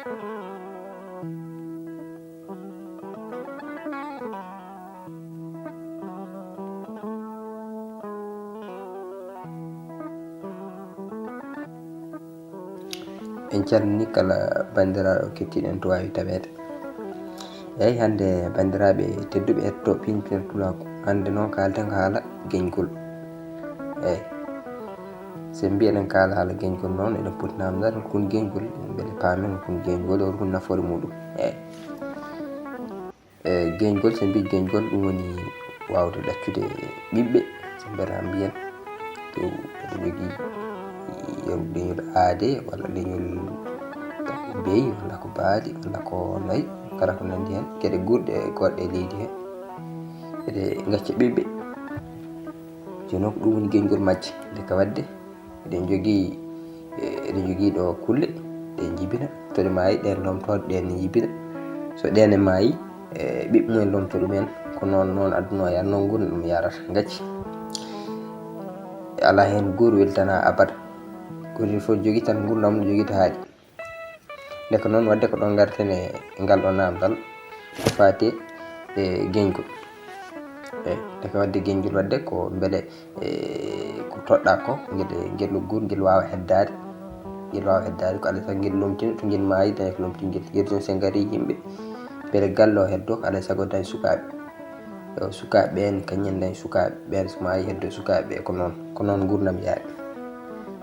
En calmini kala bandiraɗo kettiɗen to wawi taɓede. Eyi hande bandiraɓe tedduɓe hetto pintirtulako, hande noon kalten haala geñgol. Eyi sen mbi eɗen kala haala geñgol noon eɗen poti namdade kon geñgol beele paamen kon geñgol on kon nafoore muɗum. Eyi geñgol sen mbi geñgol ɗum woni wawde ɗaccude ɓiɓɓe sen mbiɗa mbiyen dow eɗen jogui leñol aade walla leñol beyi walla ko baali walla ko nayi kala ko nandi hen gueɗe gurɗe goɗɗe e leydi he eɗe gacca ɓiɓɓe. joni noon ko ɗum woni geñgol majje. nde ka wadde eɗen jogui ɗo kulle ɗe jibina to ɗe maayi ɗen lomtoɗe ɗen jibina, so ɗene maayi ɓiɓɓe mumen lomto ɗumen. ko noon aduna o yara, noon gurdam ɗum yarata. gacci ala hen goto weltana abada, goto fof jogui tan gurdam no jogui to haaɗi. nde ko noon wadde ko ɗon garten e ngal ɗo namdal ko fati e geñgol. eyi nde ko wadde geñgol wadde ko beele ko toɗɗa ko guel gur guel wawa heddade ko alay saago guel lomtina to guel maayi daña ko lomtingel. guel joni sen gaari yimɓe beele galle o heddo ko alay saago dañ sukaɓe ɓen kañum dañ sukaɓe ɓen so maayi heddo sukaɓe ɓe. ko noon gurdam yaari.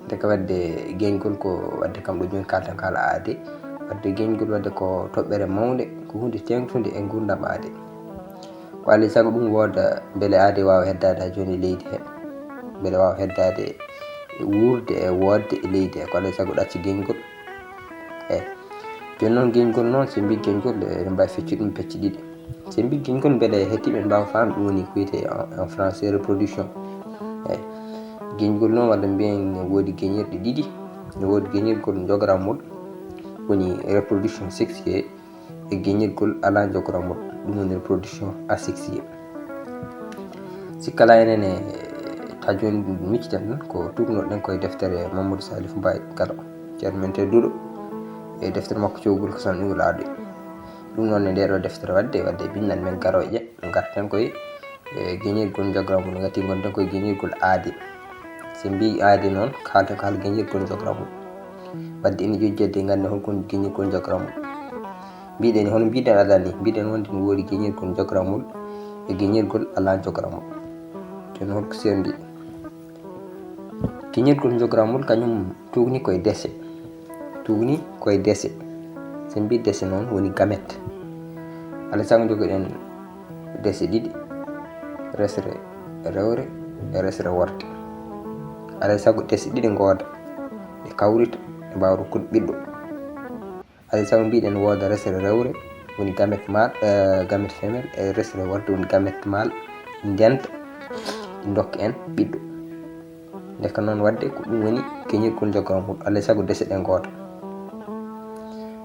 nde ko wadde geñgol ko wadde kam ɗo joni kalten haala aade. wadde geñgol wadde ko toɓɓere mawde, ko hunde tengtude e gurdam aade. ko alay saago ɗum wooda beele aade wawa heddade ha joni e leydi he, beele wawa heddade wurde e wodde e leydi he, ko alay saago ɗacca geñgol. eyi joni noon geñgol noon sen mbi geñgol eɗen mbawi feccude ɗum pecce ɗiɗi. sen mbi geñgol beele hettiɓe mbawa famde ɗum woni ko wiyete en français reproduction. eyi geñgol noon walla mbiyen ne woodi geñirɗe ɗiɗi. ne woodi geñirgol jogramol woni reproduction sexuée e geñirgol ala jogramol ɗum woni reproduction asexuée. sikkala enen ha joni micciten tan ko tugnoɗen koye deftere Mamadou Salif Mbaye Kala ceerno men tedduɗo e deftere makko cowgol ko san ɗum laaɗi. ɗum noon e ndeɗo deftere wadde bindan men garoje garten koye geñirgol jogramol, gati gonten koye geñirgol aade. sen mbi aade noon kalten ko haala geñirgol jogramol. wadde ene jojjede ganden holkon geñirgol jogramol. mbiɗen hono mbiɗen alal ni, mbiɗen wonde ne woodi geñirgol jogramol e geñirgol ala jogramol. joni holko sendi geñirgol jogramol kañum tugni koye dese. sen mbi dese noon woni gamete. alay saago jogoɗen dese ɗiɗi, resre rewre e resre worte. alay saago dese ɗiɗi gooda ɗe kawrita ɗe mbawa rokkude ɓiɗɗo. alay saago mbiɗen wooda resre rewre woni gamete femelle e resre worte woni gamete mâle ndenta ɗi dokka en ɓiɗɗo. nde ko noon wadde ko ɗum woni geñirgol jogramol. alay saago dese ɗe goota.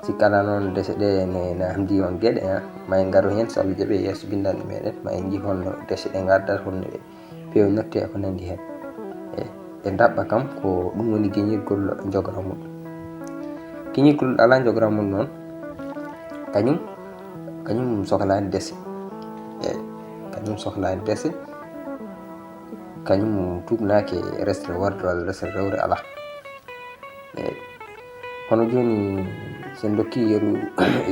sikkala noon dese ɗe ne hamdi on gueɗe ma en garu hen so Allah jaaɓi yeeso bindanɗe meɗen ma en jii holno dese ɗe gardata, holno ɗe pewnotte e ko nandi hen. e daɓɓa kam ko ɗum woni geñirgol jogramol. geñirgol ala jogramol noon kañum sohlani dese. kañum sohlani dese, kañum tubnake resre worde walla resre rewre ala. hono joni sen dokki yeru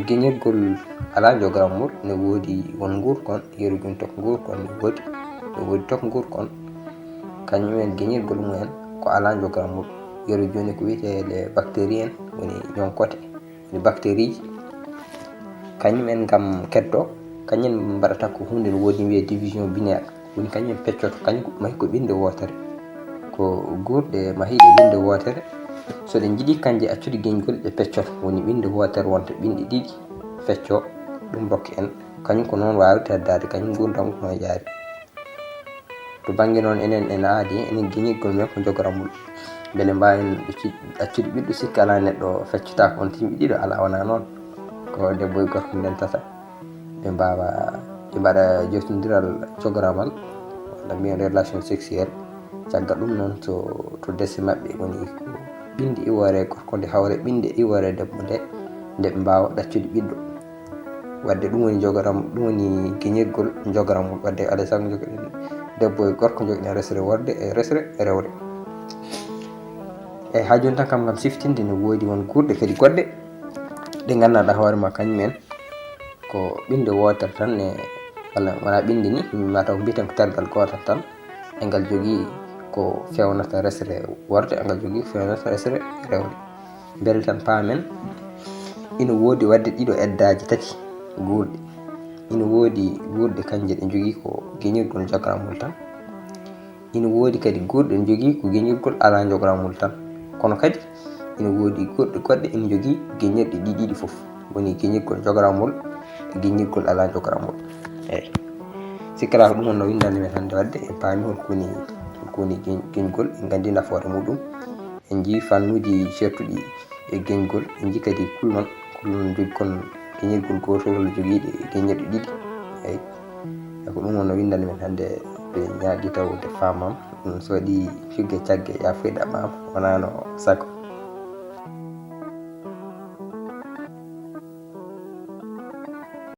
geñirgol ala jogramol ne woodi won gurkon yeru joni tok gurkon ne woodi tok gurkon kañumen geñirgol mumen ko ala jogramol. yeru joni ko wiyete les bactéries en woni ñonkote woni bactérie ji kañumen gam keddo kañum mbaɗata ko hunde no woodi wiye division binaire. woni kañum peccoto, kañum mahi ko ɓinde wotere, ko gurɗe mahiɗe ɓinde wotere. so ɗe jiiɗi kanje accude geñgol ɓe peccoto, woni ɓinde wotere wonta ɓinde ɗiɗi fecco ɗum rokka en. kañum ko noon wawata heddade, kañum gurdam ko noon yaari. to banggue noon enen en aadi enen geñirgol men ko jogramol. beele mbawen accude ɓiɗɗo sikki ala neɗɗo feccotako on timi ɗiɗo ala wona noon. ko debbo e gorko ndentata ɓe mbaɗa joftodiral jogramal walla mbiyen relation sexuelle. caggal ɗum noon to dese mabɓe woni ko ɓinde iwore gorko nde hawre ɓinde iwore debbo nde nde ɓe mbawa ɗaccude ɓiɗɗo. Wadde ɗum woni jogoram, ɗum woni gueñirgol jogoramol. Wadde alay saago jogoɗen debbo e gorko jogoɗen resre worde e resre rewre. Eyyi ha joni tan kam gam siftinde ne wodi won gurɗe kadi goɗɗe ɗe gandanɗa hoorema kañumen ko ɓinde wotere tan e walla wona ɓinde ni mataw ko mbiten ko tergal gotal tan e ngal jogui ko fewnata resre worde, e ngal jogui ko fewnata resre rewde. Beele tan paamen ina wodi wadde ɗiɗo eddaji tati gurɗe. Ina wodi gurɗe kanje ɗe jogui ko gueñirgol jogoramol tan, ina wodi kadi gurɗe ɗe jogui ko gueñirgol ala jogoramol tan, kono kadi ina wodi gurɗe goɗɗe ina jogui gueñirɗe ɗiɗi foof, woni gueñirgol jogoramol e gueñirgol ala jogoramol. Eyyi sikkata ko ɗum wonno windande men hande, wadde en paami holko woni gueñgol, en gandi nafoore muɗum, en jii fannuji certuɗi e gueñgol, en jii kadi kulnon jogui kon gueñirgol gotol joguiɗe gueñirɗe ɗiɗi. Eyyi ko ɗum wonno windande men hande, ɓe ñaaɗi tawde famam. So waɗi figge cagge yafuya ɗaɓɓama wonano sago.